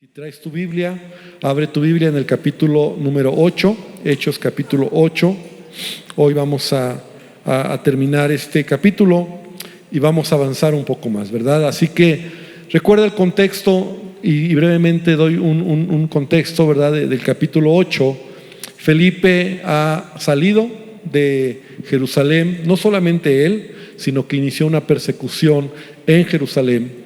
Si traes tu Biblia, abre tu Biblia en el capítulo número 8, Hechos capítulo 8. Hoy vamos a terminar este capítulo y vamos a avanzar un poco más, ¿verdad? Así que recuerda el contexto y brevemente doy un contexto, ¿verdad? Del capítulo 8. Felipe ha salido de Jerusalén, no solamente él, sino que inició una persecución en Jerusalén.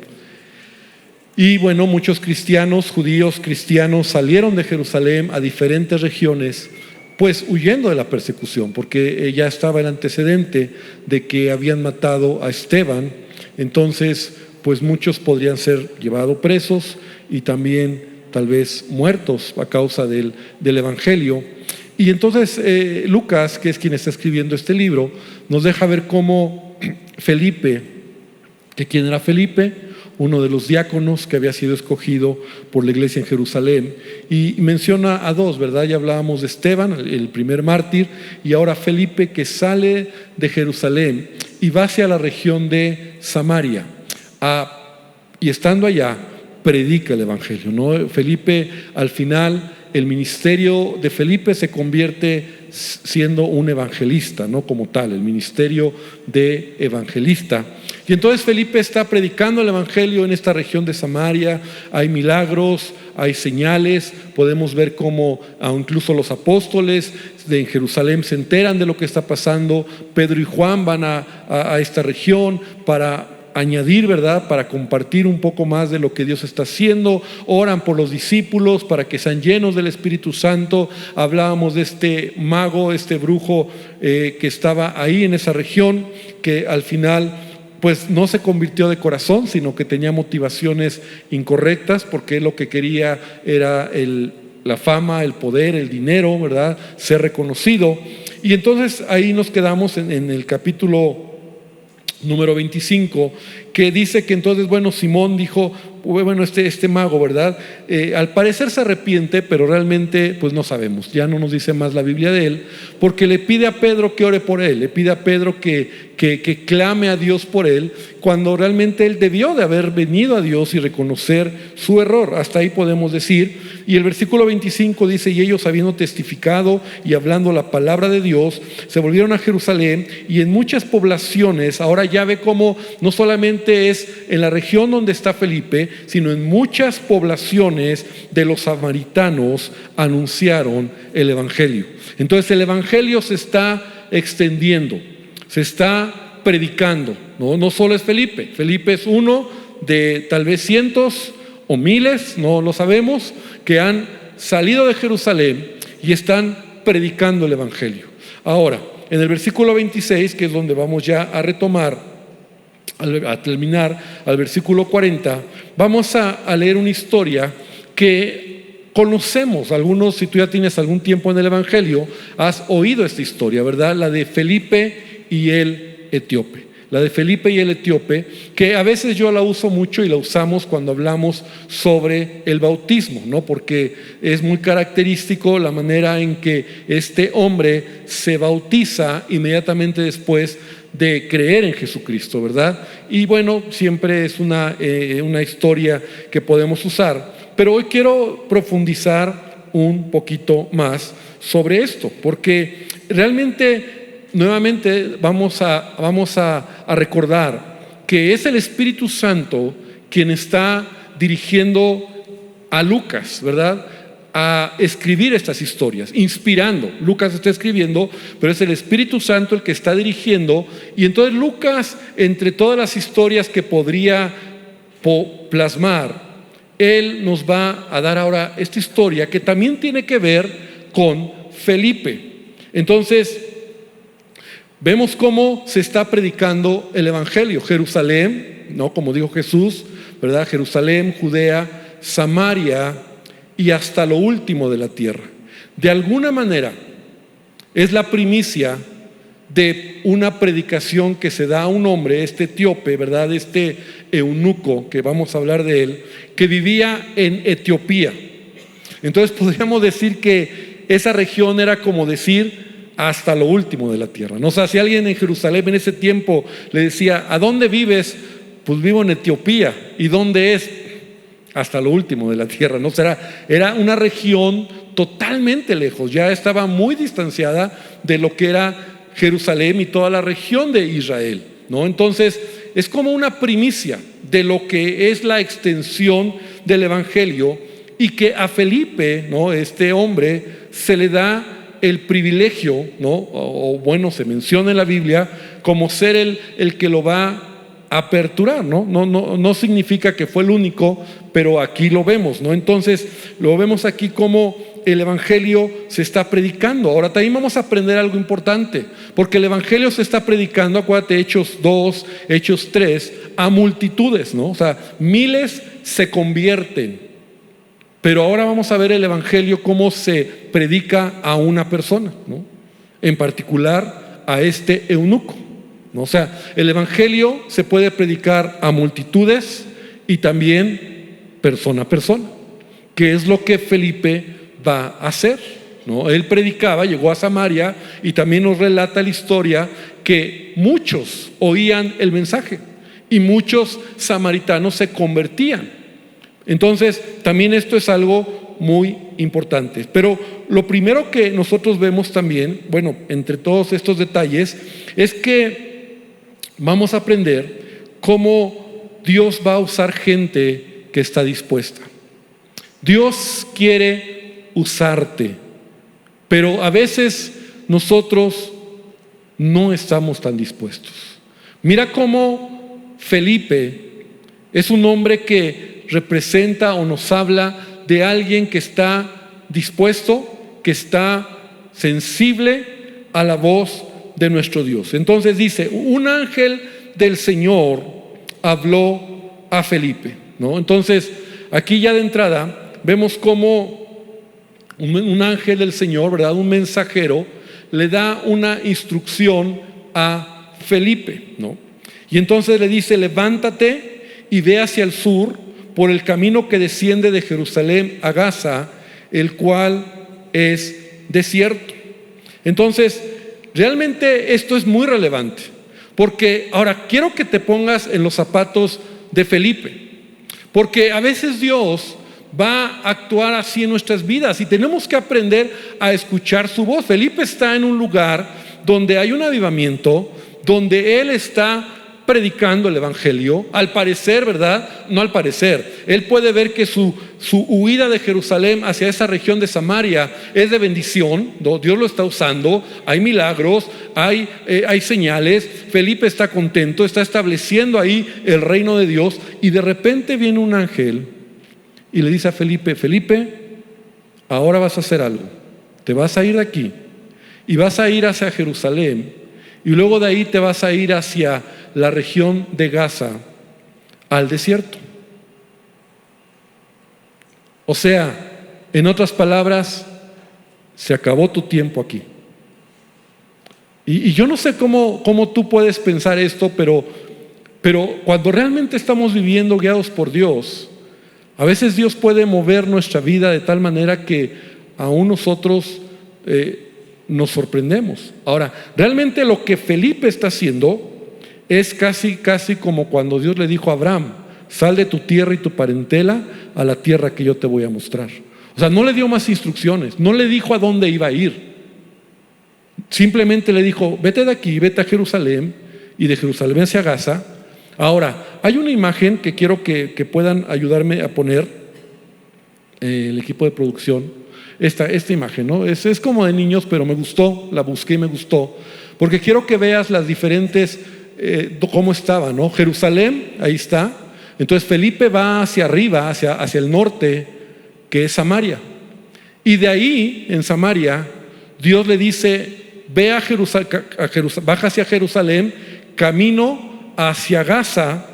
Y bueno, muchos cristianos, judíos cristianos, salieron de Jerusalén a diferentes regiones, pues huyendo de la persecución, porque ya estaba el antecedente de que habían matado a Esteban. Entonces, pues muchos podrían ser llevados presos y también tal vez muertos a causa del Evangelio. Y entonces Lucas, que es quien está escribiendo este libro, nos deja ver cómo Felipe, que quién era Felipe, uno de los diáconos que había sido escogido por la iglesia en Jerusalén, y menciona a dos, ¿verdad? Ya hablábamos de Esteban, el primer mártir, y ahora Felipe, que sale de Jerusalén y va hacia la región de Samaria, y estando allá predica el evangelio, ¿no? Felipe, al final, el ministerio de Felipe se convierte siendo un evangelista, no como tal, el ministerio de evangelista. Y entonces Felipe está predicando el evangelio en esta región de Samaria. Hay milagros, hay señales. Podemos ver cómo incluso los apóstoles de Jerusalén se enteran de lo que está pasando. Pedro y Juan van a esta región para añadir, ¿verdad? Para compartir un poco más de lo que Dios está haciendo. Oran por los discípulos para que sean llenos del Espíritu Santo. Hablábamos de este mago, este brujo que estaba ahí en esa región, que al final pues no se convirtió de corazón, sino que tenía motivaciones incorrectas, porque lo que quería era la fama, el poder, el dinero, ¿verdad? Ser reconocido. Y entonces ahí nos quedamos en el capítulo número 25, que dice que entonces, bueno, Simón dijo, bueno, este mago, ¿verdad? Al parecer se arrepiente, pero realmente pues no sabemos, ya no nos dice más la Biblia de él, porque le pide a Pedro que ore por él, le pide a Pedro que clame a Dios por él, cuando realmente él debió de haber venido a Dios y reconocer su error. Hasta ahí podemos decir. Y el versículo 25 dice: y ellos, habiendo testificado y hablando la palabra de Dios, se volvieron a Jerusalén, y en muchas poblaciones, ahora ya ve cómo no solamente es en la región donde está Felipe, sino en muchas poblaciones de los samaritanos anunciaron el evangelio. Entonces el evangelio se está extendiendo, se está predicando, no solo es Felipe. Felipe es uno de tal vez cientos o miles, no lo sabemos, que han salido de Jerusalén y están predicando el evangelio. Ahora, en el versículo 26, que es donde vamos ya a retomar, a terminar, al versículo 40, vamos a leer una historia que conocemos. Algunos, si tú ya tienes algún tiempo en el evangelio, has oído esta historia, ¿verdad? La de Felipe y el etíope. La de Felipe y el etíope, que a veces yo la uso mucho y la usamos cuando hablamos sobre el bautismo, ¿no? Porque es muy característico la manera en que este hombre se bautiza inmediatamente después de creer en Jesucristo, ¿verdad? Y bueno, siempre es una historia que podemos usar, pero hoy quiero profundizar un poquito más sobre esto, porque realmente nuevamente vamos a recordar que es el Espíritu Santo quien está dirigiendo a Lucas, ¿verdad?, a escribir estas historias, inspirando. Lucas está escribiendo, pero es el Espíritu Santo el que está dirigiendo. Y entonces Lucas, entre todas las historias que podría plasmar, él nos va a dar ahora esta historia que también tiene que ver con Felipe. Entonces vemos cómo se está predicando el evangelio. Jerusalén, ¿no? Como dijo Jesús, ¿verdad? Jerusalén, Judea, Samaria y hasta lo último de la tierra. De alguna manera es la primicia de una predicación que se da a un hombre, este etíope, ¿verdad? Este eunuco, que vamos a hablar de él, que vivía en Etiopía. Entonces podríamos decir que esa región era como decir hasta lo último de la tierra. No sé, si alguien en Jerusalén en ese tiempo le decía: ¿a dónde vives? Pues vivo en Etiopía. ¿Y dónde es? hasta lo último de la tierra, ¿no? O sea, era una región totalmente lejos, ya estaba muy distanciada de lo que era Jerusalén y toda la región de Israel, ¿no? Entonces, es como una primicia de lo que es la extensión del evangelio, y que a Felipe, ¿no?, este hombre, se le da el privilegio, ¿no?, o bueno, se menciona en la Biblia como ser el que lo va a aperturar, ¿no? No significa que fue el único, pero aquí lo vemos, ¿no? Entonces, lo vemos aquí como el evangelio se está predicando. Ahora también vamos a aprender algo importante, porque el evangelio se está predicando, acuérdate, Hechos 2, Hechos 3, a multitudes, ¿no? O sea, miles se convierten. Pero ahora vamos a ver el evangelio cómo se predica a una persona, ¿no? En particular a este eunuco, ¿no? O sea, el evangelio se puede predicar a multitudes y también persona a persona, que es lo que Felipe va a hacer, ¿no? Él predicaba, llegó a Samaria, y también nos relata la historia que muchos oían el mensaje y muchos samaritanos se convertían. Entonces, también esto es algo muy importante. Pero lo primero que nosotros vemos también, bueno, entre todos estos detalles, es que vamos a aprender cómo Dios va a usar gente que está dispuesta. Dios quiere usarte, pero a veces nosotros no estamos tan dispuestos. Mira cómo Felipe es un hombre que representa o nos habla de alguien que está dispuesto, que está sensible a la voz de nuestro Dios. Entonces dice, un ángel del Señor habló a Felipe, ¿no? Entonces, aquí ya de entrada vemos cómo un ángel del Señor, ¿verdad?, un mensajero, le da una instrucción a Felipe, ¿no? Y entonces le dice, levántate y ve hacia el sur por el camino que desciende de Jerusalén a Gaza, el cual es desierto. Entonces, realmente esto es muy relevante, porque ahora quiero que te pongas en los zapatos de Felipe, porque a veces Dios va a actuar así en nuestras vidas y tenemos que aprender a escuchar su voz. Felipe está en un lugar donde hay un avivamiento, donde él está predicando el evangelio. Al parecer, ¿verdad? No al parecer, él puede ver que su huida de Jerusalén hacia esa región de Samaria es de bendición, ¿no? Dios lo está usando, hay milagros, hay señales. Felipe está contento, está estableciendo ahí el reino de Dios, y de repente viene un ángel y le dice a Felipe, Felipe, ahora vas a hacer algo, te vas a ir de aquí y vas a ir hacia Jerusalén, y luego de ahí te vas a ir hacia la región de Gaza, al desierto. O sea, en otras palabras, se acabó tu tiempo aquí. Y yo no sé cómo tú puedes pensar esto, pero cuando realmente estamos viviendo guiados por Dios, a veces Dios puede mover nuestra vida de tal manera que aún nosotros nos sorprendemos. Ahora, realmente lo que Felipe está haciendo es casi como cuando Dios le dijo a Abraham, sal de tu tierra y tu parentela a la tierra que yo te voy a mostrar. O sea, no le dio más instrucciones, no le dijo a dónde iba a ir, simplemente le dijo, vete de aquí, vete a Jerusalén, y de Jerusalén hacia Gaza. Ahora, hay una imagen que quiero que puedan ayudarme a poner, el equipo de producción, esta imagen, ¿no? Es como de niños, pero me gustó, la busqué y me gustó, porque quiero que veas las diferentes, cómo estaba, ¿no? Jerusalén, ahí está. Entonces Felipe va hacia arriba, hacia el norte, que es Samaria, y de ahí, en Samaria, Dios le dice, ve a Jerusalén, baja hacia Jerusalén, camino hacia Gaza,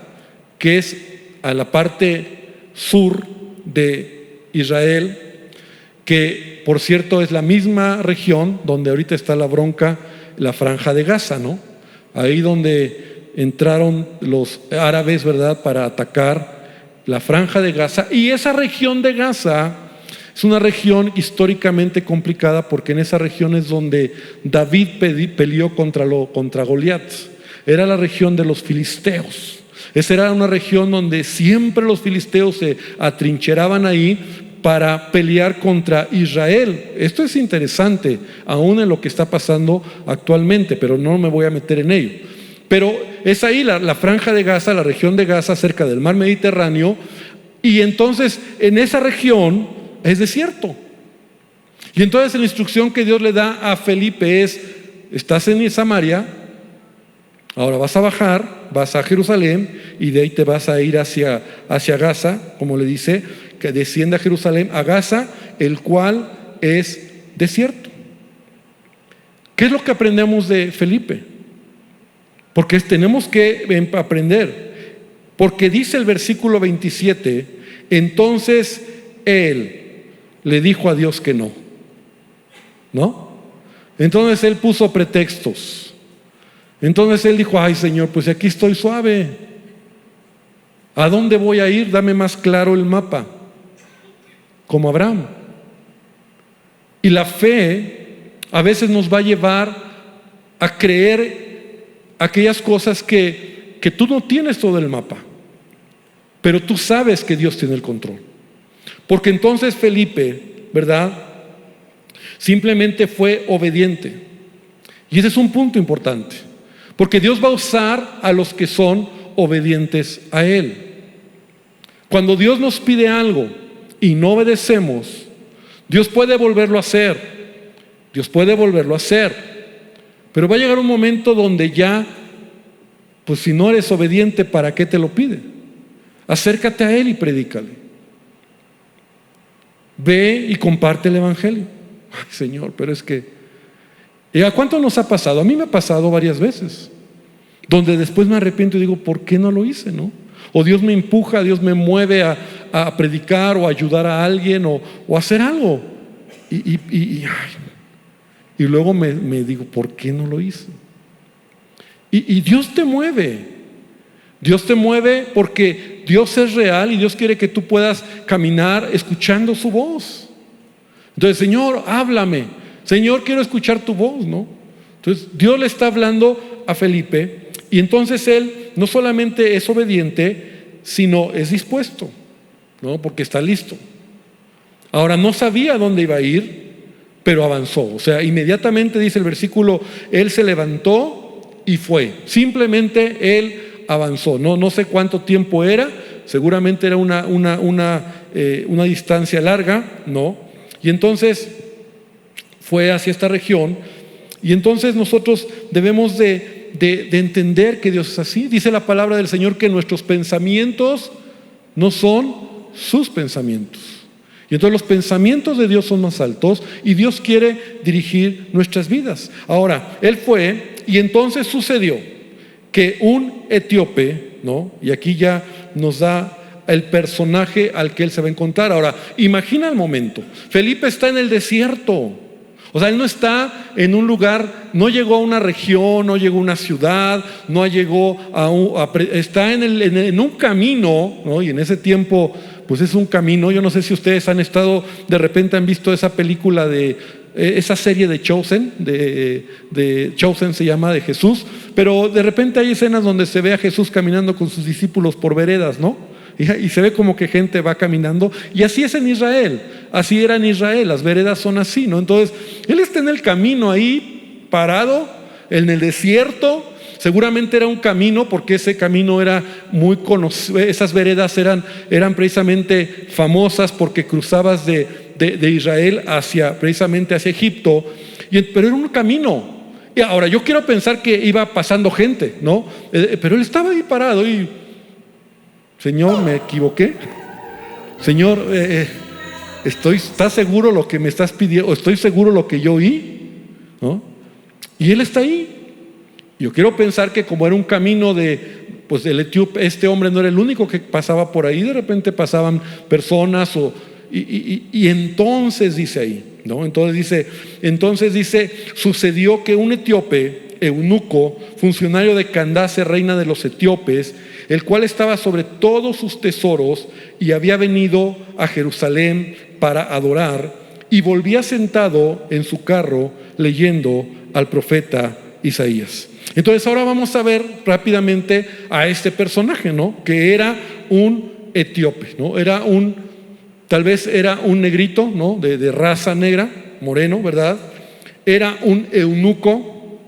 que es a la parte sur de Israel, que por cierto es la misma región donde ahorita está la bronca, la franja de Gaza, ¿no? Ahí donde entraron los árabes, ¿verdad?, para atacar la franja de Gaza. Y esa región de Gaza es una región históricamente complicada, porque en esa región es donde David peleó contra Goliat. Era la región de los filisteos. Esa era una región donde siempre los filisteos se atrincheraban ahí para pelear contra Israel. Esto es interesante, aún en lo que está pasando actualmente, pero no me voy a meter en ello. Pero es ahí la franja de Gaza, la región de Gaza, cerca del mar Mediterráneo, y entonces en esa región es desierto. Y entonces la instrucción que Dios le da a Felipe es: estás en Samaria, ahora vas a bajar, vas a Jerusalén, y de ahí te vas a ir hacia Gaza, como le dice, que descienda a Jerusalén, a Gaza, el cual es desierto. ¿Qué es lo que aprendemos de Felipe? Porque tenemos que aprender. Porque dice el versículo 27, entonces él le dijo a Dios que no. ¿No? Entonces él puso pretextos. Entonces él dijo: ay, Señor, pues aquí estoy suave. ¿A dónde voy a ir? Dame más claro el mapa. Como Abraham. Y la fe a veces nos va a llevar a creer aquellas cosas que tú no tienes todo el mapa, pero tú sabes que Dios tiene el control. Porque entonces Felipe, ¿verdad?, simplemente fue obediente. Y ese es un punto importante, porque Dios va a usar a los que son obedientes a Él. Cuando Dios nos pide algo y no obedecemos, Dios puede volverlo a hacer. Dios puede volverlo a hacer. Pero va a llegar un momento donde ya, pues si no eres obediente, ¿para qué te lo pide? Acércate a Él y predícale. Ve y comparte el evangelio. Ay, Señor, pero es que... ¿Y a cuánto nos ha pasado? A mí me ha pasado varias veces, donde después me arrepiento y digo: ¿por qué no lo hice, no? O Dios me empuja, Dios me mueve a predicar o a ayudar a alguien o hacer algo. Y luego me digo: ¿por qué no lo hice? Y Dios te mueve. Dios te mueve porque Dios es real y Dios quiere que tú puedas caminar escuchando su voz. Entonces: Señor, háblame. Señor, quiero escuchar tu voz, ¿no? Entonces Dios le está hablando a Felipe, y entonces él no solamente es obediente, sino es dispuesto, ¿no? Porque está listo. Ahora, no sabía dónde iba a ir, pero avanzó. O sea, inmediatamente dice el versículo, él se levantó y fue. Simplemente él avanzó. No sé cuánto tiempo era, seguramente era una distancia larga, ¿no? Y entonces fue hacia esta región. Y entonces nosotros debemos de entender que Dios es así. Dice la palabra del Señor que nuestros pensamientos no son sus pensamientos. Y entonces los pensamientos de Dios son más altos y Dios quiere dirigir nuestras vidas. Ahora, él fue, y entonces sucedió que un etíope, ¿no? Y aquí ya nos da el personaje al que él se va a encontrar. Ahora, imagina el momento. Felipe está en el desierto. O sea, él no está en un lugar, no llegó a una región, no llegó a una ciudad, no llegó está en un camino, ¿no? Y en ese tiempo, pues es un camino. Yo no sé si ustedes han estado, de repente han visto esa película esa serie de Chosen, de Chosen se llama, de Jesús, pero de repente hay escenas donde se ve a Jesús caminando con sus discípulos por veredas, ¿no? Y se ve como que gente va caminando, y así es en Israel, así era en Israel, las veredas son así, ¿no? Entonces, él está en el camino ahí, parado, en el desierto. Seguramente era un camino, porque ese camino era muy conocido, esas veredas eran precisamente famosas porque cruzabas de Israel precisamente hacia Egipto, pero era un camino. Y ahora, yo quiero pensar que iba pasando gente, ¿no? Pero él estaba ahí parado y... Señor, me equivoqué. Señor, ¿estás seguro lo que me estás pidiendo? ¿O estoy seguro lo que yo oí? ¿No? Y él está ahí. Yo quiero pensar que como era un camino pues el etíope, este hombre no era el único que pasaba por ahí. De repente pasaban personas y entonces dice ahí, ¿no? Entonces dice, sucedió que un etíope, eunuco, funcionario de Candace, reina de los etíopes, el cual estaba sobre todos sus tesoros y había venido a Jerusalén para adorar, y volvía sentado en su carro leyendo al profeta Isaías. Entonces ahora vamos a ver rápidamente a este personaje, ¿no? Que era un etíope, ¿no? Tal vez era un negrito, ¿no? De raza negra, moreno, ¿verdad? Era un eunuco.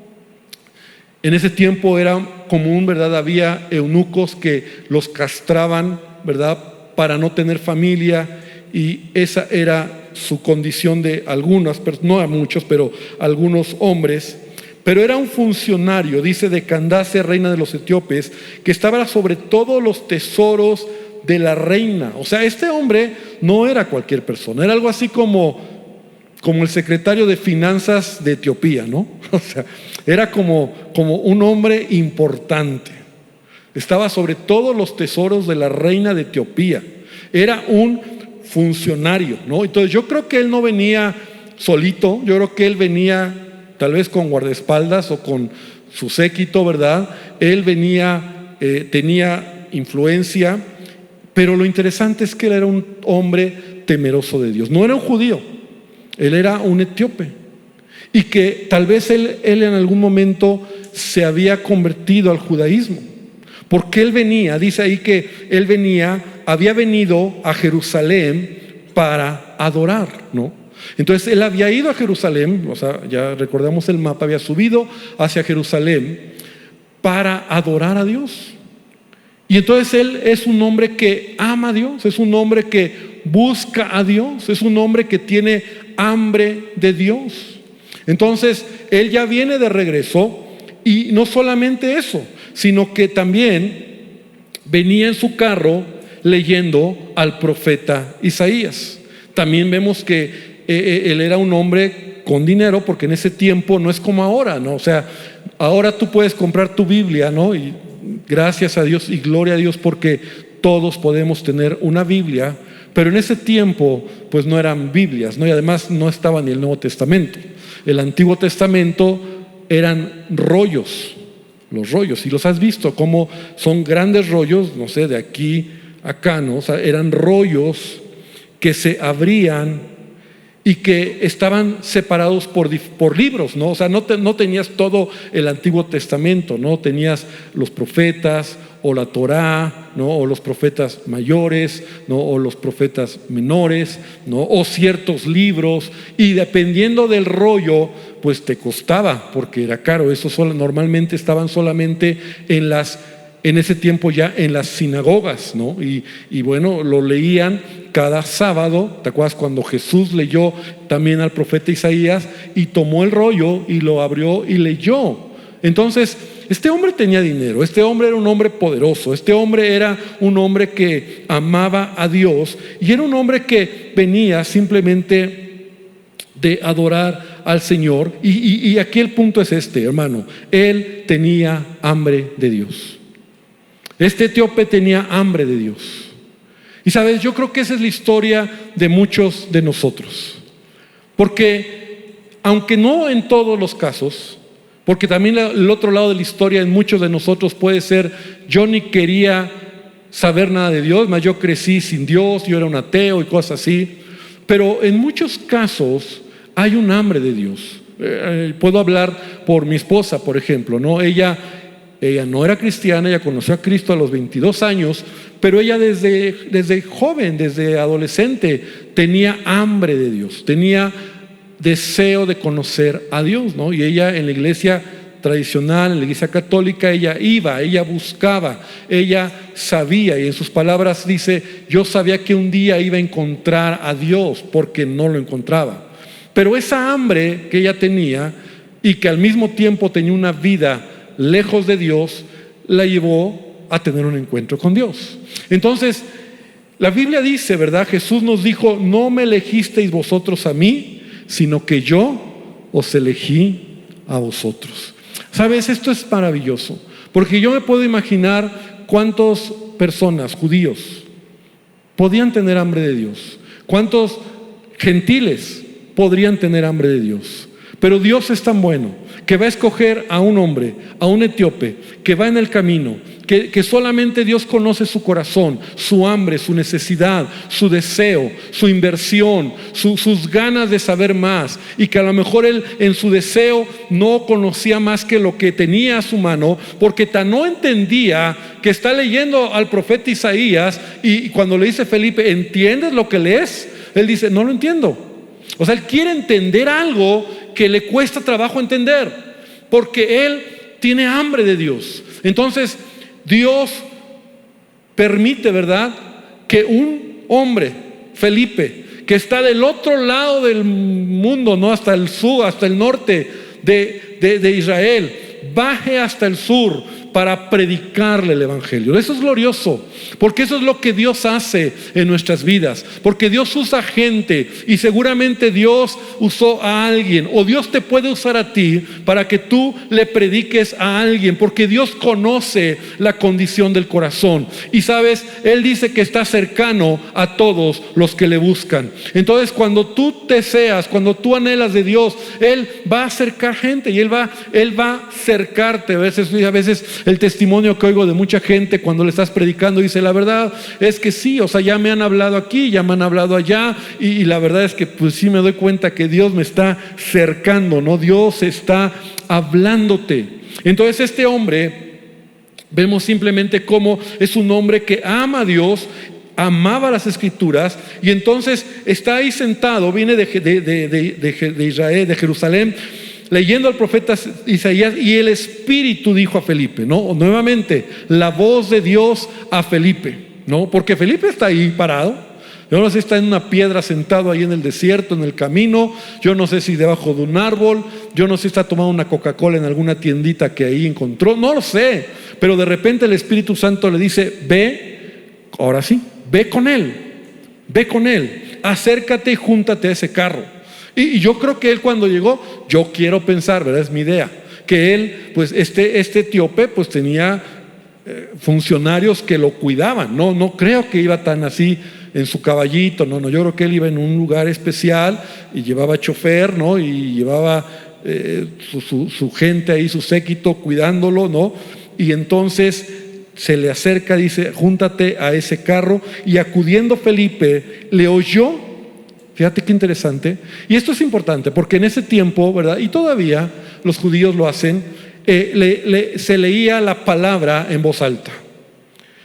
En ese tiempo era común, ¿verdad? Había eunucos que los castraban, ¿verdad? Para no tener familia, y esa era su condición de algunas, no a muchos, pero algunos hombres. Pero era un funcionario, dice, de Candace, reina de los etíopes, que estaba sobre todos los tesoros de la reina. O sea, este hombre no era cualquier persona, era algo así como el secretario de finanzas de Etiopía, ¿no? O sea, era como un hombre importante. Estaba sobre todos los tesoros de la reina de Etiopía. Era un funcionario, ¿no? Entonces yo creo que él no venía solito, yo creo que él venía tal vez con guardaespaldas o con su séquito, ¿verdad? Él venía, tenía influencia, pero lo interesante es que él era un hombre temeroso de Dios. No era un judío, él era un etíope, y que tal vez él en algún momento se había convertido al judaísmo, porque él venía, dice ahí que él había venido a Jerusalén para adorar, ¿no? Entonces él había ido a Jerusalén, o sea, ya recordamos el mapa, había subido hacia Jerusalén para adorar a Dios. Y entonces él es un hombre que ama a Dios, es un hombre que busca a Dios, es un hombre que tiene hambre de Dios. Entonces él ya viene de regreso, y no solamente eso, sino que también venía en su carro leyendo al profeta Isaías. También vemos que él era un hombre con dinero, porque en ese tiempo no es como ahora, ¿no? O sea, ahora tú puedes comprar tu Biblia, ¿no? Y gracias a Dios y gloria a Dios porque todos podemos tener una Biblia, pero en ese tiempo pues no eran Biblias, ¿no? Y además no estaba ni el Nuevo Testamento. El Antiguo Testamento eran rollos, los rollos, y los has visto como son grandes rollos, no sé, de aquí a acá, ¿no? O sea, eran rollos que se abrían y que estaban separados por libros, ¿no? O sea, no tenías todo el Antiguo Testamento, ¿no? Tenías los profetas o la Torá, ¿no? O los profetas mayores, ¿no? O los profetas menores, ¿no? O ciertos libros, y dependiendo del rollo, pues te costaba, porque era caro. Eso normalmente estaban solamente en ese tiempo ya en las sinagogas, ¿no? Y bueno, lo leían cada sábado. ¿Te acuerdas cuando Jesús leyó también al profeta Isaías y tomó el rollo y lo abrió y leyó? Entonces, este hombre tenía dinero, este hombre era un hombre poderoso, este hombre era un hombre que amaba a Dios, y era un hombre que venía simplemente de adorar al Señor. Y aquí el punto es este, hermano: él tenía hambre de Dios. Este etíope tenía hambre de Dios. Y sabes, yo creo que esa es la historia de muchos de nosotros, porque aunque no en todos los casos, porque también el otro lado de la historia en muchos de nosotros puede ser: yo ni quería saber nada de Dios, más yo crecí sin Dios, yo era un ateo y cosas así. Pero en muchos casos hay un hambre de Dios. Puedo hablar por mi esposa, por ejemplo, ¿no? Ella no era cristiana, ella conoció a Cristo a los 22 años, pero ella desde joven, desde adolescente, tenía hambre de Dios, tenía deseo de conocer a Dios, ¿no? Y ella en la iglesia tradicional, en la iglesia católica, ella iba, ella buscaba, ella sabía, y en sus palabras dice: yo sabía que un día iba a encontrar a Dios, porque no lo encontraba. Pero esa hambre que ella tenía, y que al mismo tiempo tenía una vida lejos de Dios, la llevó a tener un encuentro con Dios. Entonces, la Biblia dice, ¿verdad? Jesús nos dijo: no me elegisteis vosotros a mí, sino que yo os elegí a vosotros. ¿Sabes? Esto es maravilloso, porque yo me puedo imaginar cuántas personas, judíos, podían tener hambre de Dios, cuántos gentiles podrían tener hambre de Dios. Pero Dios es tan bueno que va a escoger a un hombre, a un etíope, que va en el camino, que solamente Dios conoce su corazón, su hambre, su necesidad, su deseo, su inversión, sus ganas de saber más, y que a lo mejor él en su deseo no conocía más que lo que tenía a su mano, porque tan no entendía que está leyendo al profeta Isaías, y cuando le dice Felipe, ¿entiendes lo que lees? Él dice, no lo entiendo. O sea, él quiere entender algo que le cuesta trabajo entender, porque él tiene hambre de Dios. Entonces Dios permite, ¿verdad?, que un hombre, Felipe, que está del otro lado del mundo, ¿no?, hasta el sur, hasta el norte de Israel, baje hasta el sur para predicarle el evangelio. Eso es glorioso, porque eso es lo que Dios hace en nuestras vidas, porque Dios usa gente, y seguramente Dios usó a alguien, o Dios te puede usar a ti para que tú le prediques a alguien, porque Dios conoce la condición del corazón, y sabes, Él dice que está cercano a todos los que le buscan. Entonces cuando tú deseas, cuando tú anhelas de Dios, Él va a acercar gente, y Él va a acercarte. A veces el testimonio que oigo de mucha gente cuando le estás predicando, dice, la verdad es que sí, o sea, ya me han hablado aquí, ya me han hablado allá, y la verdad es que pues sí me doy cuenta que Dios me está cercando, ¿no? Dios está hablándote. Entonces este hombre, vemos simplemente cómo es un hombre que ama a Dios, amaba las escrituras, y entonces está ahí sentado, viene de Israel, de Jerusalén, leyendo al profeta Isaías, y el Espíritu dijo a Felipe, ¿no? Nuevamente, la voz de Dios a Felipe, ¿no? Porque Felipe está ahí parado. Yo no sé si está en una piedra sentado ahí en el desierto, en el camino. Yo no sé si debajo de un árbol. Yo no sé si está tomando una Coca-Cola en alguna tiendita que ahí encontró. No lo sé. Pero de repente el Espíritu Santo le dice, ve, ahora sí, ve con él. Ve con él. Acércate y júntate a ese carro. Y yo creo que él cuando llegó, yo quiero pensar, ¿verdad? Es mi idea, que él, pues este etíope, pues tenía funcionarios que lo cuidaban. No creo que iba tan así en su caballito, no, yo creo que él iba en un lugar especial y llevaba chofer, ¿no? Y llevaba su gente ahí, su séquito cuidándolo, ¿no? Y entonces se le acerca, dice, júntate a ese carro, y acudiendo Felipe, le oyó. Fíjate qué interesante. Y esto es importante porque en ese tiempo, ¿verdad?, y todavía los judíos lo hacen, se leía la palabra en voz alta.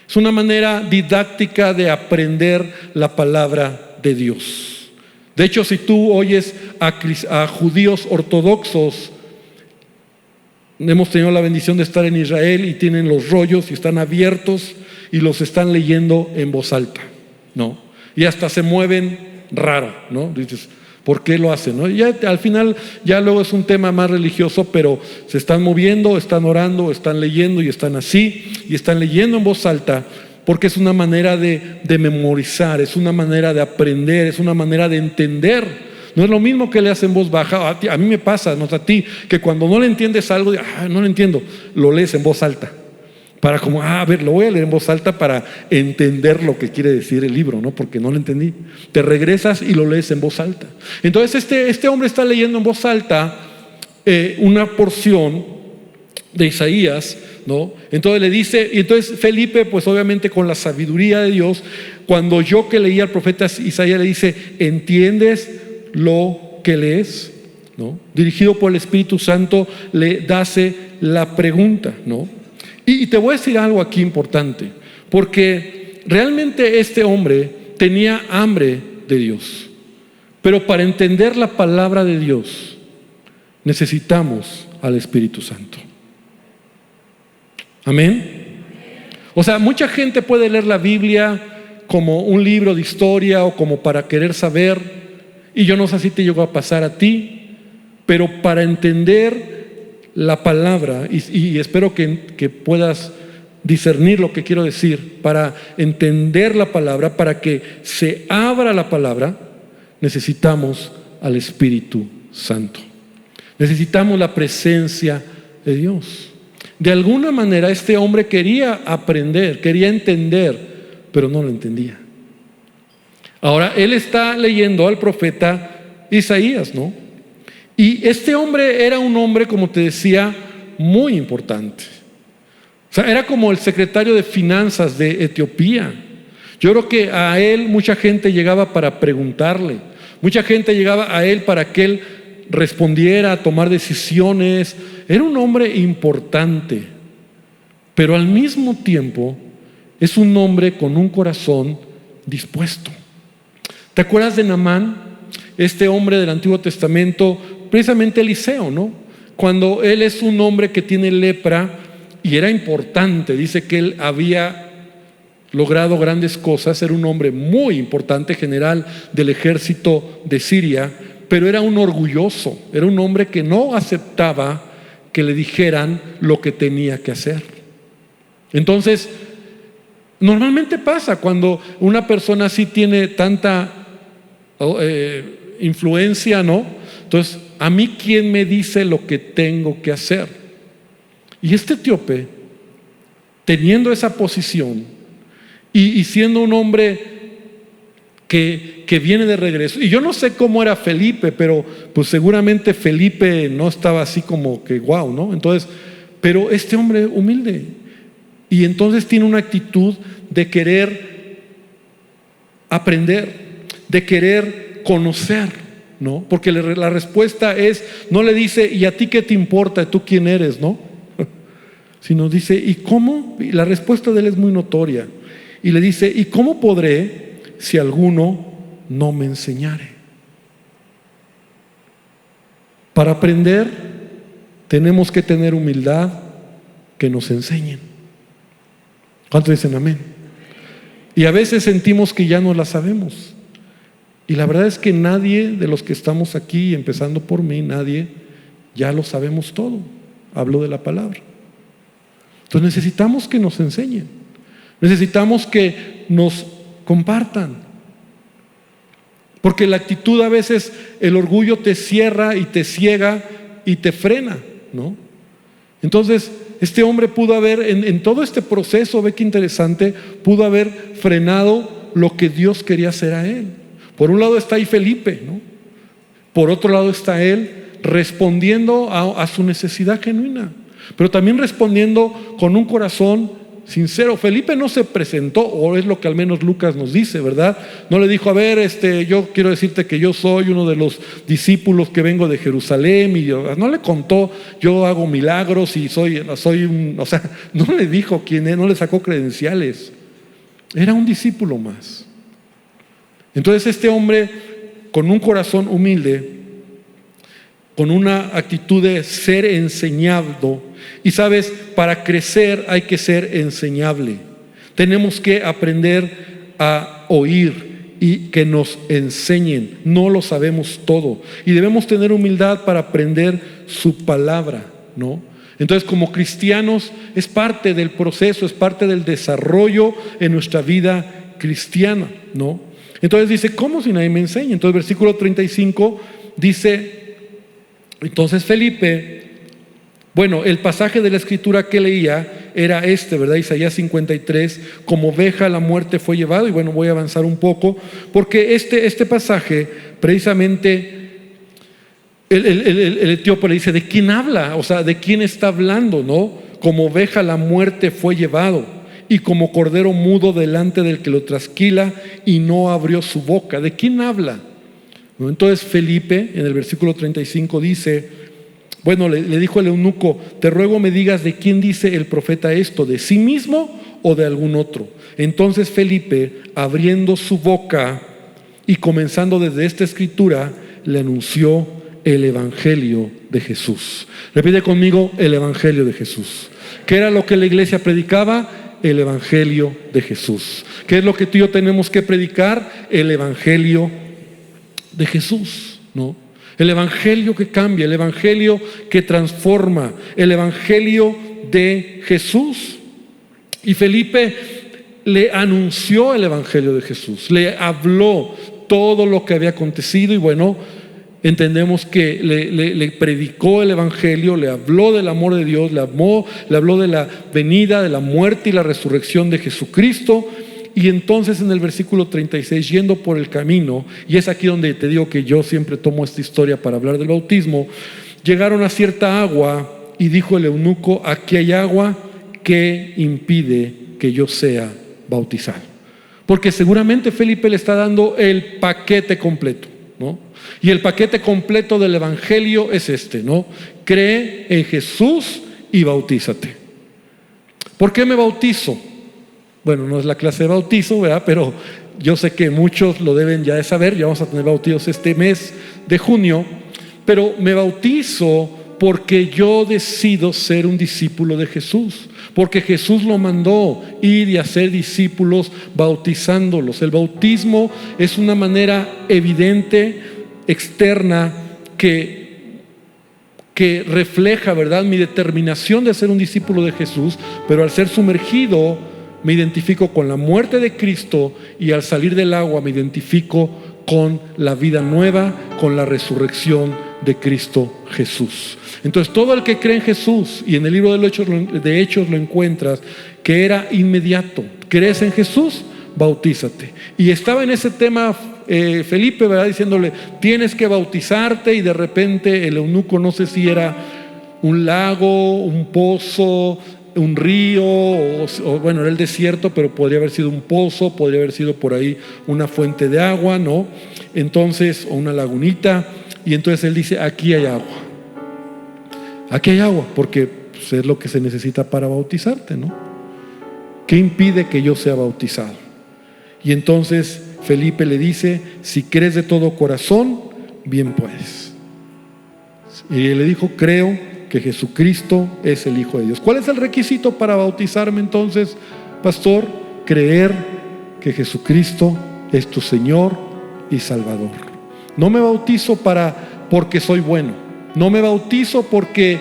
Es una manera didáctica de aprender la palabra de Dios. De hecho, si tú oyes a judíos ortodoxos, hemos tenido la bendición de estar en Israel, y tienen los rollos y están abiertos y los están leyendo en voz alta, ¿no? Y hasta se mueven raro, ¿no? Dices, ¿por qué lo hacen? ¿No? Ya al final, ya luego es un tema más religioso, pero se están moviendo, están orando, están leyendo, y están así, y están leyendo en voz alta, porque es una manera de memorizar, es una manera de aprender, es una manera de entender. No es lo mismo que le hacen en voz baja. A mí me pasa, no a ti, que cuando no le entiendes algo, no lo entiendo, lo lees en voz alta. Para como, a ver, lo voy a leer en voz alta para entender lo que quiere decir el libro, ¿no? Porque no lo entendí. Te regresas y lo lees en voz alta. Entonces este hombre está leyendo en voz alta una porción de Isaías, ¿no? Entonces le dice, y entonces Felipe, pues obviamente con la sabiduría de Dios, cuando yo que leía al profeta Isaías, le dice, ¿entiendes lo que lees? ¿No? Dirigido por el Espíritu Santo, le hace la pregunta, ¿no? Y te voy a decir algo aquí importante, porque realmente este hombre tenía hambre de Dios, pero para entender la palabra de Dios necesitamos al Espíritu Santo. Amén. O sea, mucha gente puede leer la Biblia como un libro de historia o como para querer saber, y yo no sé si te llegó a pasar a ti, pero para entender la palabra, y espero que puedas discernir lo que quiero decir, para entender la palabra, para que se abra la palabra, necesitamos al Espíritu Santo. Necesitamos la presencia de Dios. De alguna manera este hombre quería aprender, quería entender, pero no lo entendía. Ahora él está leyendo al profeta Isaías, ¿no? Y este hombre era un hombre, como te decía, muy importante. O sea, era como el secretario de finanzas de Etiopía. Yo creo que a él mucha gente llegaba para preguntarle, mucha gente llegaba a él para que él respondiera, a tomar decisiones. Era un hombre importante, pero al mismo tiempo es un hombre con un corazón dispuesto. ¿Te acuerdas de Naamán? Este hombre del Antiguo Testamento, precisamente Eliseo, ¿no? Cuando él es un hombre que tiene lepra y era importante, dice que él había logrado grandes cosas, era un hombre muy importante, general del ejército de Siria, pero era un orgulloso, era un hombre que no aceptaba que le dijeran lo que tenía que hacer. Entonces, normalmente pasa cuando una persona así tiene tanta influencia, ¿no? Entonces, ¿a mí quién me dice lo que tengo que hacer? Y este etíope, teniendo esa posición y siendo un hombre que viene de regreso, y yo no sé cómo era Felipe, pero pues seguramente Felipe no estaba así como que wow, ¿no? Entonces, pero este hombre humilde, y entonces tiene una actitud de querer aprender, de querer conocer, ¿no? Porque la respuesta es, no le dice, ¿y a ti qué te importa? ¿Tú quién eres? ¿No? Sino dice, ¿y cómo? Y la respuesta de él es muy notoria. Y le dice, ¿y cómo podré si alguno no me enseñare? Para aprender tenemos que tener humildad, que nos enseñen. ¿Cuántos dicen amén? Y a veces sentimos que ya no la sabemos. Y la verdad es que nadie de los que estamos aquí, empezando por mí, nadie ya lo sabemos todo. Hablo de la palabra. Entonces necesitamos que nos enseñen. Necesitamos que nos compartan. Porque la actitud a veces, el orgullo te cierra y te ciega y te frena, ¿no? Entonces, este hombre pudo haber, en todo este proceso, ve qué interesante, pudo haber frenado lo que Dios quería hacer a él. Por un lado está ahí Felipe, ¿no? Por otro lado está él respondiendo a su necesidad genuina, pero también respondiendo con un corazón sincero. Felipe no se presentó, o es lo que al menos Lucas nos dice, ¿verdad? No le dijo, a ver, yo quiero decirte que yo soy uno de los discípulos que vengo de Jerusalén, y no le contó, yo hago milagros y soy o sea, no le dijo quién es, no le sacó credenciales. Era un discípulo más. Entonces este hombre, con un corazón humilde, con una actitud de ser enseñado, y sabes, para crecer hay que ser enseñable. Tenemos que aprender a oír y que nos enseñen. No lo sabemos todo y debemos tener humildad para aprender su palabra, ¿no? Entonces, como cristianos, es parte del proceso, es parte del desarrollo en nuestra vida cristiana, ¿no? Entonces dice, ¿cómo si nadie me enseña? Entonces versículo 35 dice, entonces Felipe, bueno, el pasaje de la escritura que leía era ¿verdad? Isaías 53, como oveja a la muerte fue llevado. Y bueno, voy a avanzar un poco, porque este pasaje precisamente el etíope le dice, ¿de quién habla? O sea, ¿de quién está hablando? ¿No? Como oveja a la muerte fue llevado, y como cordero mudo delante del que lo trasquila, y no abrió su boca. ¿De quién habla? ¿No? Entonces Felipe, en el versículo 35 dice, bueno, le dijo el eunuco, te ruego me digas de quién dice el profeta esto, de sí mismo o de algún otro. Entonces Felipe, abriendo su boca y comenzando desde esta escritura, le anunció el evangelio de Jesús. Repite conmigo, el evangelio de Jesús. ¿Qué era lo que la iglesia predicaba? El evangelio de Jesús. ¿Qué es lo que tú y yo tenemos que predicar? El evangelio de Jesús, ¿no? El evangelio que cambia, el evangelio que transforma, el evangelio de Jesús. Y Felipe le anunció el evangelio de Jesús, le habló todo lo que había acontecido, y bueno, entendemos que le predicó el evangelio, le habló del amor de Dios, le habló de la venida, de la muerte y la resurrección de Jesucristo. Y entonces en el versículo 36, yendo por el camino, y es aquí donde te digo que yo siempre tomo esta historia para hablar del bautismo, llegaron a cierta agua y dijo el eunuco: aquí hay agua, ¿qué impide que yo sea bautizado? Porque seguramente Felipe le está dando el paquete completo, ¿no? Y el paquete completo del evangelio es este, ¿no? Cree en Jesús y bautízate. ¿Por qué me bautizo? Bueno, no es la clase de bautizo, ¿verdad? Pero yo sé que muchos lo deben ya de saber. Ya vamos a tener bautizos este mes de junio. Pero me bautizo porque yo decido ser un discípulo de Jesús, porque Jesús lo mandó ir y hacer discípulos bautizándolos. El bautismo es una manera evidente, externa, que refleja, ¿verdad?, mi determinación de ser un discípulo de Jesús. Pero al ser sumergido me identifico con la muerte de Cristo, y al salir del agua me identifico con la vida nueva, con la resurrección de Cristo Jesús. Entonces todo el que cree en Jesús, y en el libro de Hechos lo encuentras, que era inmediato: ¿crees en Jesús? Bautízate. Y estaba en ese tema Felipe, ¿verdad?, diciéndole: tienes que bautizarte. Y de repente el eunuco, no sé si era un lago, un pozo, un río, o bueno, era el desierto, pero podría haber sido un pozo, podría haber sido por ahí una fuente de agua, ¿no? Entonces, o una lagunita. Y entonces él dice: aquí hay agua. Aquí hay agua, porque pues, es lo que se necesita para bautizarte, ¿no? ¿Qué impide que yo sea bautizado? Y entonces Felipe le dice: si crees de todo corazón, bien puedes. Y él le dijo: creo que Jesucristo es el Hijo de Dios. ¿Cuál es el requisito para bautizarme entonces, pastor? Creer que Jesucristo es tu Señor y Salvador. No me bautizo porque soy bueno. No me bautizo porque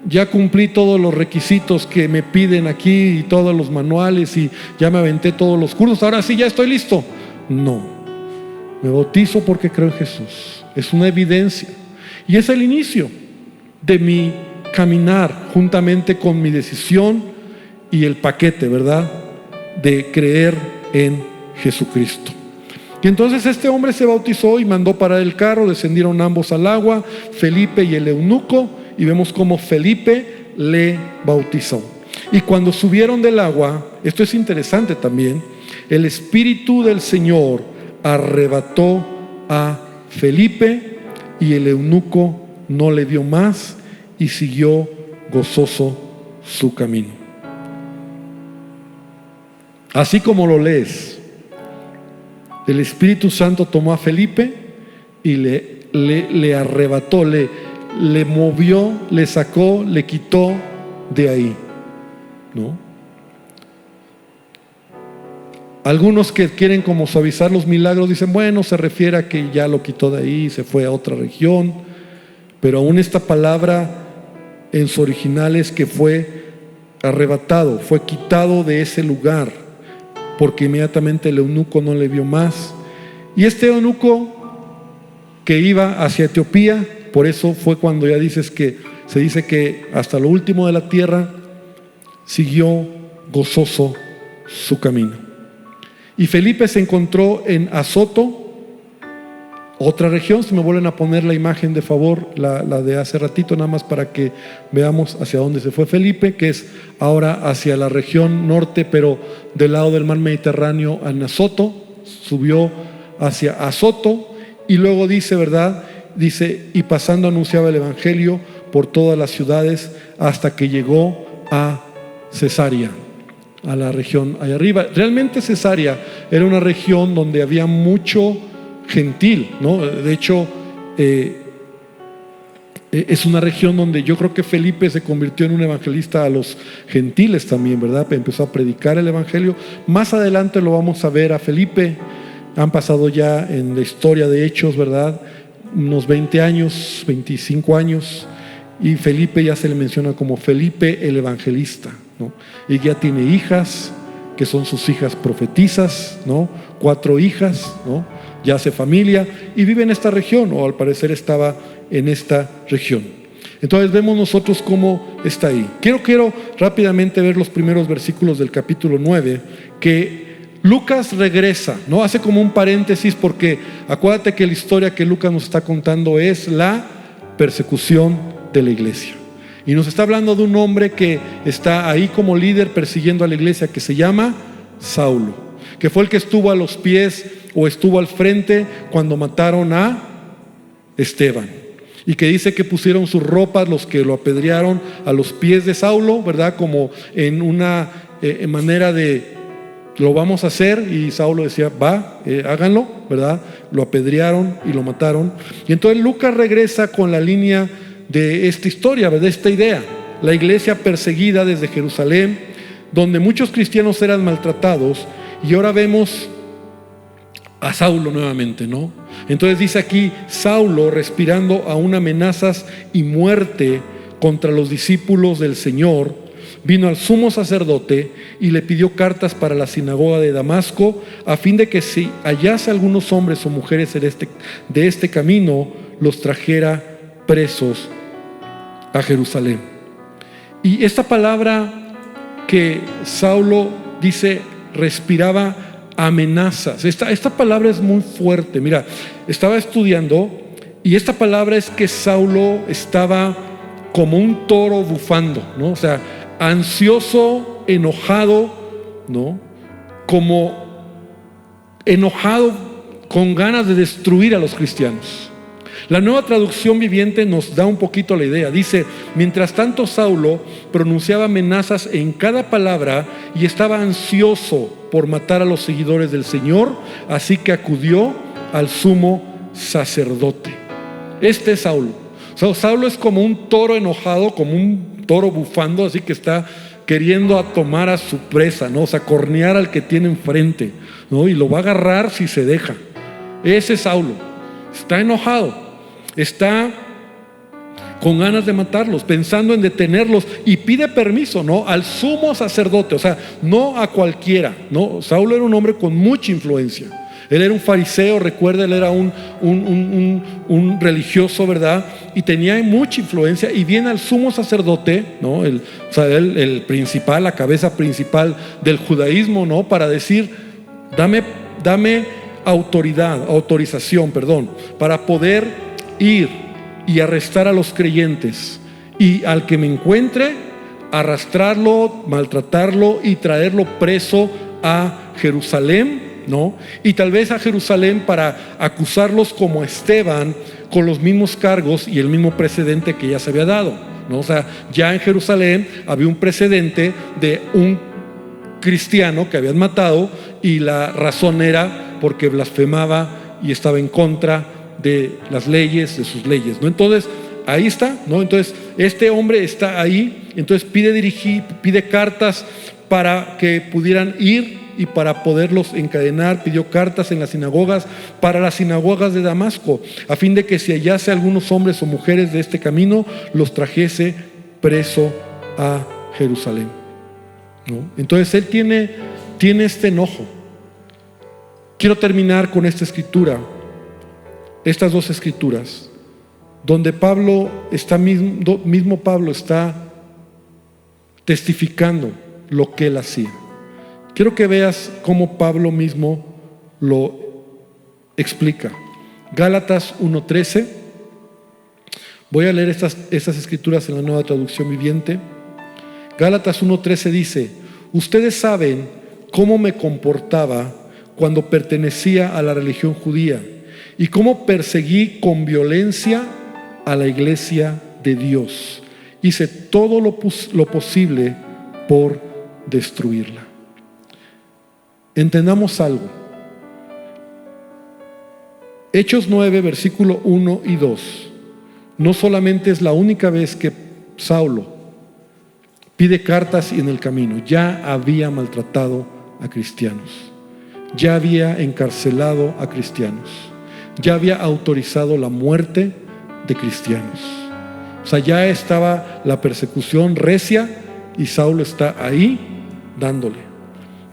ya cumplí todos los requisitos que me piden aquí y todos los manuales, y ya me aventé todos los cursos, ahora sí ya estoy listo. No, me bautizo porque creo en Jesús. Es una evidencia, y es el inicio de mi caminar juntamente con mi decisión y el paquete, ¿verdad?, de creer en Jesucristo. Y entonces este hombre se bautizó y mandó parar el carro. Descendieron ambos al agua, Felipe y el eunuco, y vemos cómo Felipe le bautizó. Y cuando subieron del agua, esto es interesante también, el Espíritu del Señor arrebató a Felipe, y el eunuco no le dio más y siguió gozoso su camino. Así como lo lees, el Espíritu Santo tomó a Felipe y le arrebató, le movió, le sacó, le quitó de ahí, ¿no? Algunos que quieren como suavizar los milagros dicen: bueno, se refiere a que ya lo quitó de ahí, se fue a otra región. Pero aún esta palabra en su original es que fue arrebatado, fue quitado de ese lugar, porque inmediatamente el eunuco no le vio más. Y este eunuco que iba hacia Etiopía, por eso fue cuando ya se dice que hasta lo último de la tierra siguió gozoso su camino. Y Felipe se encontró en Azoto, otra región. Si me vuelven a poner la imagen, de favor, la de hace ratito, nada más para que veamos hacia dónde se fue Felipe, que es ahora hacia la región norte, pero del lado del mar Mediterráneo, en Azoto. Subió hacia Azoto, y luego dice, ¿verdad?, dice: y pasando anunciaba el evangelio por todas las ciudades hasta que llegó a Cesarea, a la región allá arriba. Realmente Cesarea era una región donde había mucho gentil, ¿no? De hecho, es una región donde yo creo que Felipe se convirtió en un evangelista a los gentiles también, ¿verdad? Empezó a predicar el evangelio. Más adelante lo vamos a ver a Felipe. Han pasado ya en la historia de Hechos, ¿verdad?, unos 20 años, 25 años, y Felipe ya se le menciona como Felipe el evangelista, ¿no? Y ya tiene hijas, que son sus hijas profetisas, ¿no? 4 hijas, ¿no? Ya hace familia y vive en esta región, o al parecer estaba en esta región. Entonces vemos nosotros cómo está ahí. Quiero rápidamente ver los primeros versículos del capítulo 9, que Lucas regresa, ¿no? Hace como un paréntesis, porque acuérdate que la historia que Lucas nos está contando es la persecución de la iglesia. Y nos está hablando de un hombre que está ahí como líder persiguiendo a la iglesia, que se llama Saulo, que fue el que estuvo a los pies o estuvo al frente cuando mataron a Esteban. Y que dice que pusieron sus ropas los que lo apedrearon a los pies de Saulo, ¿verdad? Como en una manera de lo vamos a hacer, y Saulo decía, háganlo, ¿verdad? Lo apedrearon y lo mataron. Y entonces Lucas regresa con la línea de esta historia, de esta idea. La iglesia perseguida desde Jerusalén, donde muchos cristianos eran maltratados, y ahora vemos a Saulo nuevamente, ¿no? Entonces dice aquí, Saulo, respirando aún amenazas y muerte contra los discípulos del Señor, vino al sumo sacerdote y le pidió cartas para la sinagoga de Damasco, a fin de que si hallase algunos hombres o mujeres de este camino, los trajera presos a Jerusalén. Y esta palabra que Saulo dice, respiraba amenazas. Esta palabra es muy fuerte. Mira, estaba estudiando, y esta palabra es que Saulo estaba como un toro bufando, ¿no? O sea, ansioso, enojado, ¿no? Como enojado, con ganas de destruir a los cristianos. La Nueva Traducción Viviente nos da un poquito la idea. Dice, mientras tanto Saulo pronunciaba amenazas en cada palabra y estaba ansioso por matar a los seguidores del Señor, así que acudió al sumo sacerdote. Este es Saulo. Saulo es como un toro enojado, como un toro bufando, así que está queriendo tomar a su presa, ¿no? O sea, cornear al que tiene enfrente, ¿no? Y lo va a agarrar si se deja. Ese es Saulo. Está enojado. Está con ganas de matarlos, pensando en detenerlos, y pide permiso, ¿no? Al sumo sacerdote, o sea, no a cualquiera, ¿no? Saulo era un hombre con mucha influencia. Él era un fariseo, recuerda, él era un religioso, ¿verdad? Y tenía mucha influencia, y viene al sumo sacerdote, ¿no? El principal, la cabeza principal del judaísmo, ¿no? Para decir, dame autorización, para poder ir y arrestar a los creyentes, y al que me encuentre, arrastrarlo, maltratarlo y traerlo preso a Jerusalén, ¿no? Y tal vez a Jerusalén para acusarlos como Esteban, con los mismos cargos y el mismo precedente que ya se había dado, ¿no? O sea, ya en Jerusalén había un precedente de un cristiano que habían matado, y la razón era porque blasfemaba y estaba en contra de las leyes, de sus leyes, ¿no? Entonces, ahí está, ¿no? Entonces, este hombre está ahí, entonces pide cartas para que pudieran ir y para poderlos encadenar. Pidió cartas en las sinagogas, para las sinagogas de Damasco, a fin de que si hallase algunos hombres o mujeres de este camino, los trajese preso a Jerusalén, ¿no? Entonces, él tiene este enojo. Quiero terminar con esta escritura, estas dos escrituras, donde Pablo Pablo está testificando lo que él hacía. Quiero que veas cómo Pablo mismo lo explica. Gálatas 1:13. Voy a leer estas escrituras en la Nueva Traducción Viviente. Gálatas 1:13 dice: ustedes saben cómo me comportaba cuando pertenecía a la religión judía, y cómo perseguí con violencia a la iglesia de Dios. Hice todo lo posible por destruirla. Entendamos algo. Hechos 9, versículo 1 y 2. No solamente es la única vez que Saulo pide cartas y en el camino ya había maltratado a cristianos, ya había encarcelado a cristianos, ya había autorizado la muerte de cristianos. O sea, ya estaba la persecución recia, y Saulo está ahí dándole.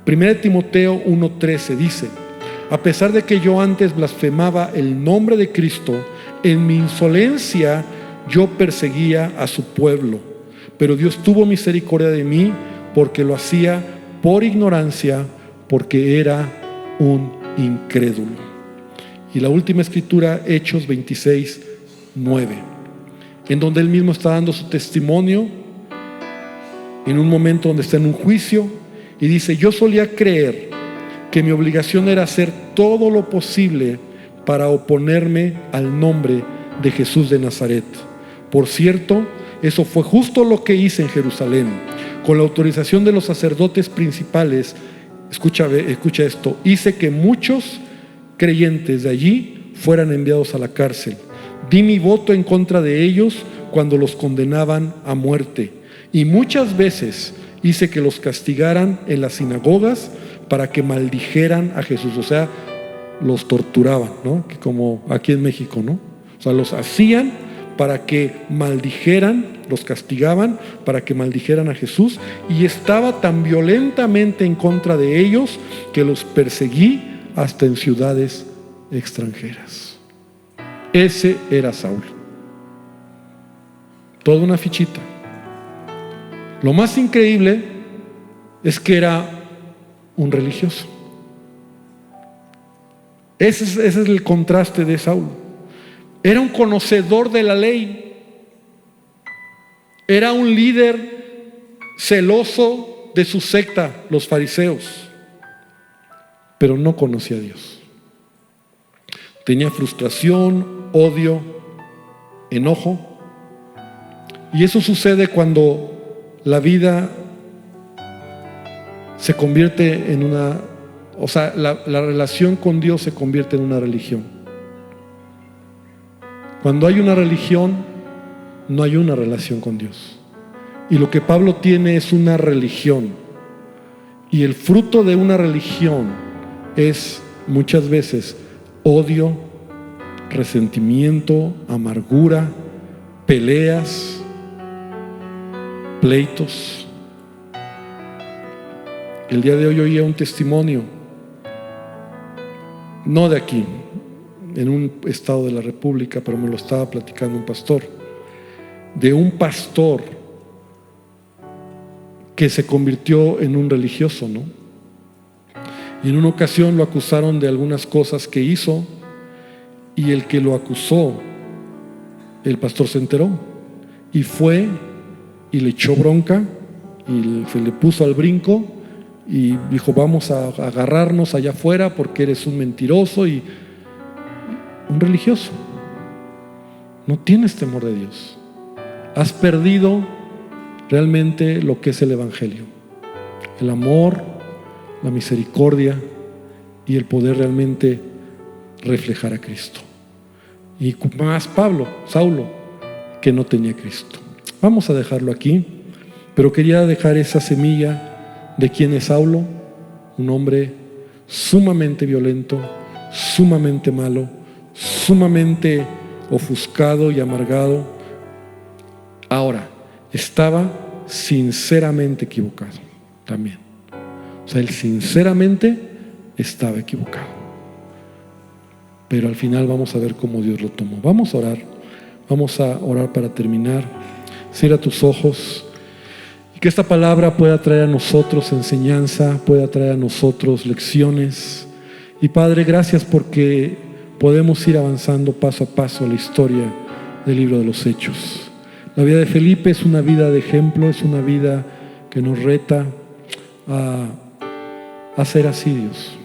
1 Timoteo 1:13 dice: a pesar de que yo antes blasfemaba el nombre de Cristo, en mi insolencia yo perseguía a su pueblo, pero Dios tuvo misericordia de mí porque lo hacía por ignorancia, porque era un incrédulo. Y la última escritura, Hechos 26:9, en donde él mismo está dando su testimonio en un momento donde está en un juicio y dice: yo solía creer que mi obligación era hacer todo lo posible para oponerme al nombre de Jesús de Nazaret. Por cierto, eso fue justo lo que hice en Jerusalén. Con la autorización de los sacerdotes principales, escucha esto, hice que muchos creyentes de allí fueran enviados a la cárcel. Di mi voto en contra de ellos cuando los condenaban a muerte. Y muchas veces hice que los castigaran en las sinagogas para que maldijeran a Jesús. O sea, los torturaban, ¿no? Que como aquí en México, ¿no? O sea, los hacían para que maldijeran, los castigaban para que maldijeran a Jesús, y estaba tan violentamente en contra de ellos que los perseguí hasta en ciudades extranjeras. Ese era Saulo. Toda una fichita. Lo más increíble es que era un religioso. Ese es el contraste de Saulo. Era un conocedor de la ley. Era un líder celoso de su secta, los fariseos, pero no conocía a Dios. Tenía frustración, odio, enojo. Y eso sucede cuando la vida se convierte en una, o sea, la relación con Dios se convierte en una religión. Cuando hay una religión, no hay una relación con Dios. Y lo que Pablo tiene es una religión. Y el fruto de una religión es muchas veces odio, resentimiento, amargura, peleas, pleitos. El día de hoy oía un testimonio, no de aquí, en un estado de la República, pero me lo estaba platicando un pastor, de un pastor que se convirtió en un religioso, ¿no? Y en una ocasión lo acusaron de algunas cosas que hizo, y el que lo acusó, el pastor se enteró y fue y le echó bronca y se le puso al brinco y dijo: vamos a agarrarnos allá afuera porque eres un mentiroso y un religioso. No tienes temor de Dios. Has perdido realmente lo que es el evangelio, el amor, la misericordia y el poder realmente reflejar a Cristo. Y más Saulo, que no tenía Cristo. Vamos a dejarlo aquí, pero quería dejar esa semilla de quién es Saulo, un hombre sumamente violento, sumamente malo, sumamente ofuscado y amargado. Ahora, estaba sinceramente equivocado también. O sea, él sinceramente estaba equivocado. Pero al final vamos a ver cómo Dios lo tomó. Vamos a orar para terminar. Cierra tus ojos y que esta palabra pueda traer a nosotros enseñanza, pueda traer a nosotros lecciones. Y Padre, gracias porque podemos ir avanzando paso a paso la historia del libro de los Hechos. La vida de Felipe es una vida de ejemplo, es una vida que nos reta a ser así, Dios.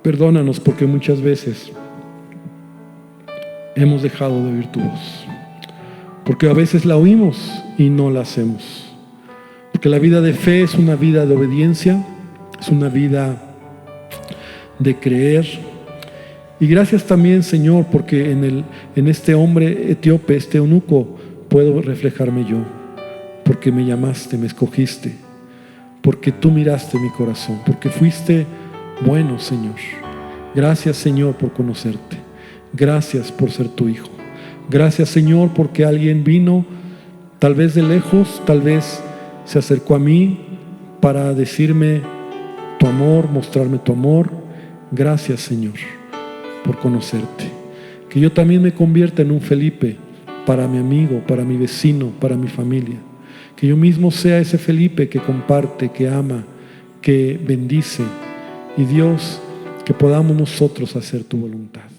Perdónanos porque muchas veces hemos dejado de oír tu voz, porque a veces la oímos y no la hacemos, porque la vida de fe es una vida de obediencia, es una vida de creer. Y gracias también, Señor, porque en este hombre etíope, este eunuco, puedo reflejarme yo, porque me llamaste, me escogiste, porque tú miraste mi corazón, porque fuiste bueno, Señor. Gracias, Señor, por conocerte. Gracias por ser tu hijo. Gracias, Señor, porque alguien vino, tal vez de lejos, tal vez se acercó a mí para decirme tu amor, mostrarme tu amor. Gracias, Señor, por conocerte. Que yo también me convierta en un Felipe para mi amigo, para mi vecino, para mi familia. Que yo mismo sea ese Felipe que comparte, que ama, que bendice. Y Dios, que podamos nosotros hacer tu voluntad.